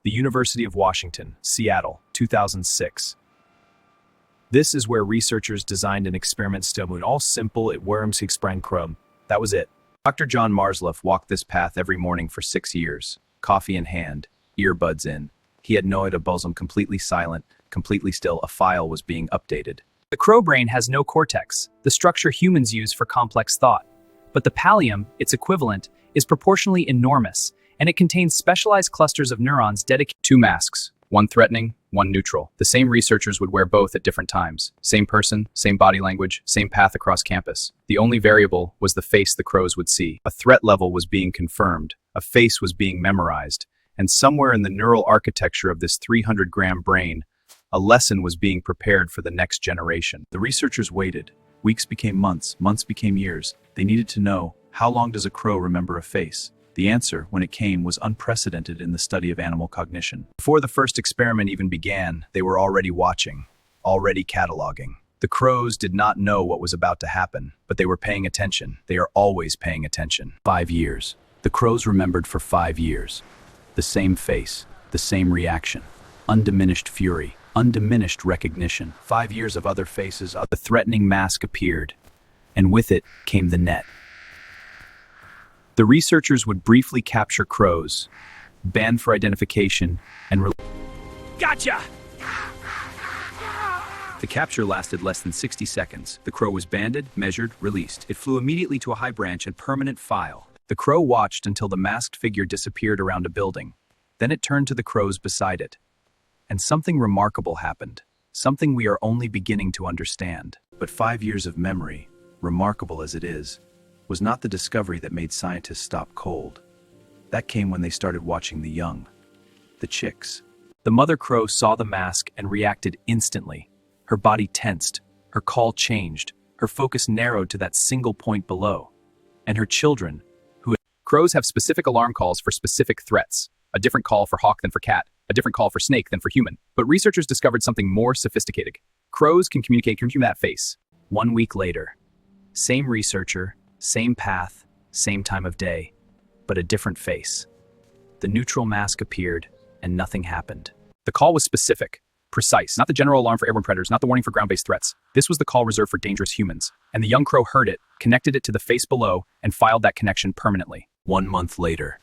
The University of Washington, Seattle, 2006. This is where researchers designed an experiment stimulate all simple it worms sprang chrome. That was it. Dr. John Marsloff walked this path every morning for 6 years, coffee in hand, earbuds in. He had no idea bosom completely silent, completely still, a file was being updated. The crow brain has no cortex, the structure humans use for complex thought. But the pallium, its equivalent, is proportionally enormous, and it contains specialized clusters of neurons dedicated to 2 masks, one threatening, one neutral. The same researchers would wear both at different times. Same person, same body language, same path across campus. The only variable was the face the crows would see. A threat level was being confirmed, a face was being memorized, and somewhere in the neural architecture of this 300-gram brain, a lesson was being prepared for the next generation. The researchers waited. Weeks became months, months became years. They needed to know, how long does a crow remember a face? The answer, when it came, was unprecedented in the study of animal cognition. Before the first experiment even began, they were already watching, already cataloging. The crows did not know what was about to happen, but they were paying attention. They are always paying attention. 5 years. The crows remembered for 5 years. The same face, the same reaction, undiminished fury, undiminished recognition. 5 years of other faces, the threatening mask appeared, and with it came the net. The researchers would briefly capture crows, banned for identification, and Gotcha! The capture lasted less than 60 seconds. The crow was banded, measured, released. It flew immediately to a high branch and permanent file. The crow watched until the masked figure disappeared around a building. Then it turned to the crows beside it. And something remarkable happened. Something we are only beginning to understand. But 5 years of memory, remarkable as it is, was not the discovery that made scientists stop cold. That came when they started watching the young, the chicks. The mother crow saw the mask and reacted instantly. Her body tensed, her call changed, her focus narrowed to that single point below. And her children, crows have specific alarm calls for specific threats, a different call for hawk than for cat, a different call for snake than for human. But researchers discovered something more sophisticated. Crows can communicate from that face. 1 week later, same researcher, same path, same time of day, but a different face. The neutral mask appeared, and nothing happened. The call was specific, precise, not the general alarm for airborne predators, not the warning for ground-based threats. This was the call reserved for dangerous humans, and the young crow heard it, connected it to the face below, and filed that connection permanently. 1 month later,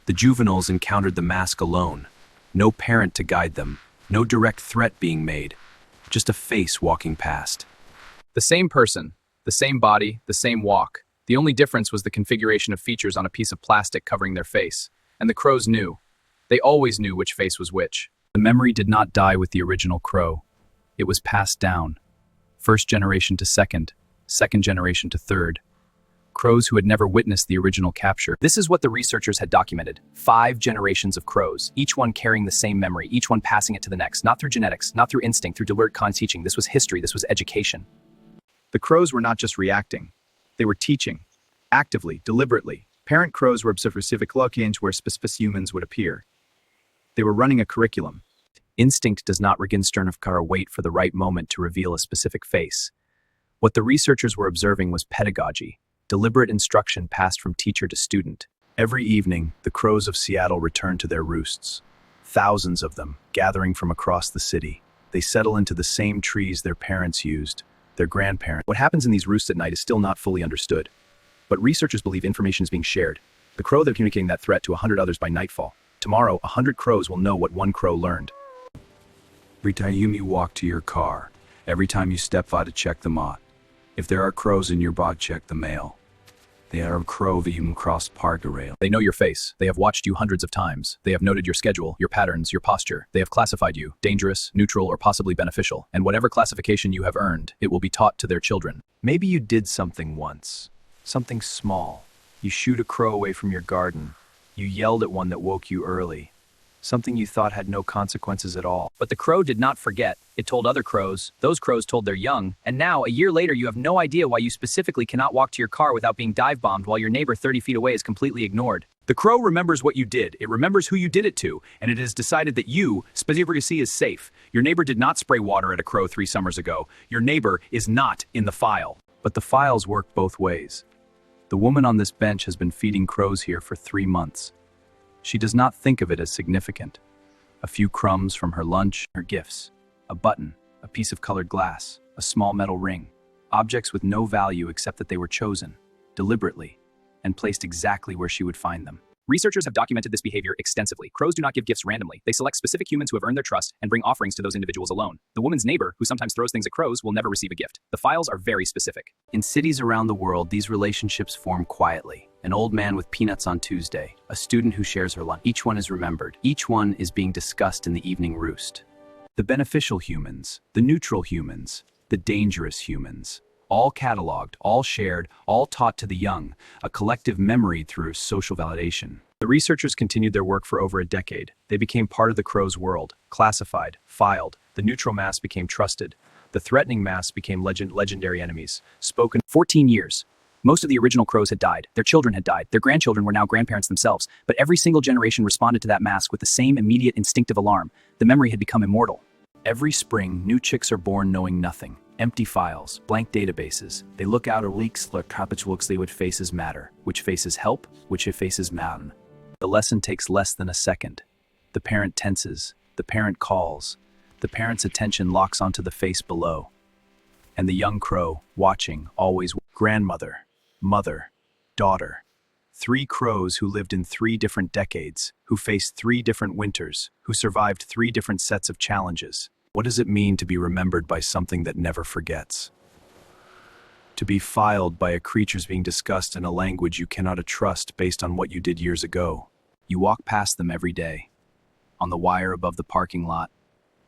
the juveniles encountered the mask alone. No parent to guide them, no direct threat being made, just a face walking past. The same person, the same body, the same walk. The only difference was the configuration of features on a piece of plastic covering their face. And the crows knew. They always knew which face was which. The memory did not die with the original crow. It was passed down. First generation to second generation to third. Crows who had never witnessed the original capture. This is what the researchers had documented. 5 generations of crows, each one carrying the same memory, each one passing it to the next, not through genetics, not through instinct, through deliberate teaching. This was history, this was education. The crows were not just reacting. They were teaching, actively, deliberately. Parent crows were observing specific locations where specific humans would appear. They were running a curriculum. Instinct does not wait for the right moment to reveal a specific face. What the researchers were observing was pedagogy, deliberate instruction passed from teacher to student. Every evening, the crows of Seattle return to their roosts. Thousands of them, gathering from across the city. They settle into the same trees their parents used, their grandparents. What happens in these roosts at night is still not fully understood. But researchers believe information is being shared. The crow they're communicating that threat to 100 others by nightfall. Tomorrow, 100 crows will know what one crow learned. Every time you walk to your car, every time you step out to check the mot, if there are crows in your bog, check the mail. They are a crow that cross park rail. They know your face. They have watched you hundreds of times. They have noted your schedule, your patterns, your posture. They have classified you, dangerous, neutral, or possibly beneficial. And whatever classification you have earned, it will be taught to their children. Maybe you did something once. Something small. You shooed a crow away from your garden. You yelled at one that woke you early. Something you thought had no consequences at all. But the crow did not forget. It told other crows. Those crows told their young. And now, a year later, you have no idea why you specifically cannot walk to your car without being dive-bombed while your neighbor 30 feet away is completely ignored. The crow remembers what you did. It remembers who you did it to. And it has decided that you, specifically, is safe. Your neighbor did not spray water at a crow 3 summers ago. Your neighbor is not in the file. But the files work both ways. The woman on this bench has been feeding crows here for 3 months. She does not think of it as significant. A few crumbs from her lunch, her gifts, a button, a piece of colored glass, a small metal ring, objects with no value except that they were chosen, deliberately, and placed exactly where she would find them. Researchers have documented this behavior extensively. Crows do not give gifts randomly. They select specific humans who have earned their trust and bring offerings to those individuals alone. The woman's neighbor, who sometimes throws things at crows, will never receive a gift. The files are very specific. In cities around the world, these relationships form quietly. An old man with peanuts on Tuesday, a student who shares her lunch. Each one is remembered. Each one is being discussed in the evening roost. The beneficial humans, the neutral humans, the dangerous humans. All cataloged, all shared, all taught to the young, a collective memory through social validation. The researchers continued their work for over a decade. They became part of the crow's world, classified, filed. The neutral mass became trusted. The threatening mass became legendary enemies. Spoken 14 years. Most of the original crows had died. Their children had died. Their grandchildren were now grandparents themselves. But every single generation responded to that mask with the same immediate instinctive alarm. The memory had become immortal. Every spring, new chicks are born knowing nothing. Empty files, blank databases. They look out or leaks, look which faces matter, which faces help, which faces mountain. The lesson takes less than a second. The parent tenses, the parent calls, the parent's attention locks onto the face below. And the young crow, watching, always grandmother, mother, daughter. 3 crows who lived in 3 different decades, who faced 3 different winters, who survived 3 different sets of challenges. What does it mean to be remembered by something that never forgets? To be filed by a creature's being discussed in a language you cannot trust based on what you did years ago. You walk past them every day. On the wire above the parking lot,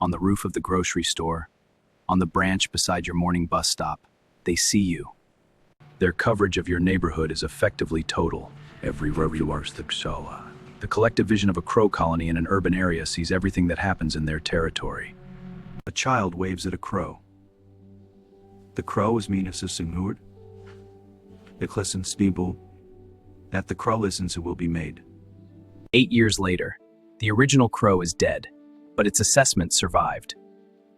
on the roof of the grocery store, on the branch beside your morning bus stop. They see you. Their coverage of your neighborhood is effectively total. Everywhere you are, the collective vision of a crow colony in an urban area sees everything that happens in their territory. A child waves at a crow. The crow is meaningless ignored. It listens people. That the crow listens it will be made. 8 years later, the original crow is dead, but its assessment survived.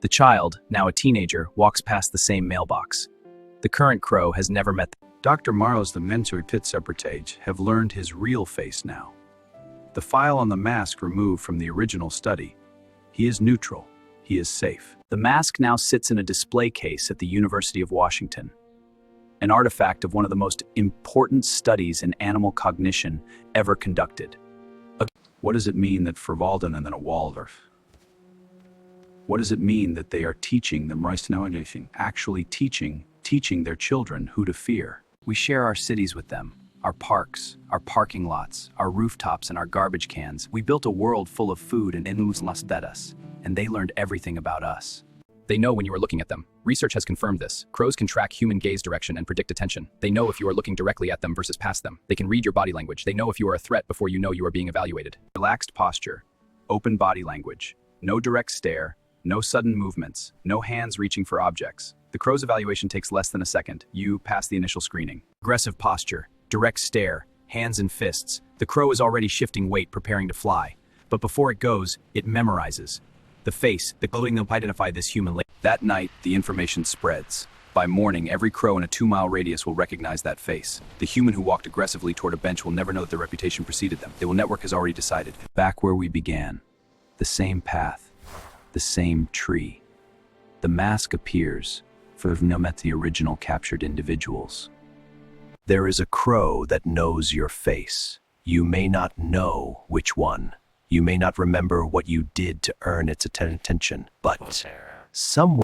The child, now a teenager, walks past the same mailbox. The current crow has never met Dr. Marlowe's the mentor pit separate have learned his real face now. The file on the mask removed from the original study. He is neutral. He is safe. The mask now sits in a display case at the University of Washington, an artifact of one of the most important studies in animal cognition ever conducted. What does it mean that Verwalden and then a Waldorf? What does it mean that they are teaching them right now anything? Actually teaching their children who to fear. We share our cities with them, our parks, our parking lots, our rooftops, and our garbage cans. We built a world full of food and us, and they learned everything about us. They know when you are looking at them. Research has confirmed this. Crows can track human gaze direction and predict attention. They know if you are looking directly at them versus past them. They can read your body language. They know if you are a threat before you know you are being evaluated. Relaxed posture, open body language, no direct stare, no sudden movements, no hands reaching for objects. The crow's evaluation takes less than a second. You pass the initial screening. Aggressive posture, direct stare, hands and fists. The crow is already shifting weight, preparing to fly. But before it goes, it memorizes. The face, the clothing will identify this human. That night, the information spreads. By morning, every crow in a 2-mile radius will recognize that face. The human who walked aggressively toward a bench will never know that their reputation preceded them. The network has already decided. Back where we began. The same path. The same tree. The mask appears. For have now met the original captured individuals. There is a crow that knows your face. You may not know which one. You may not remember what you did to earn its attention, but someone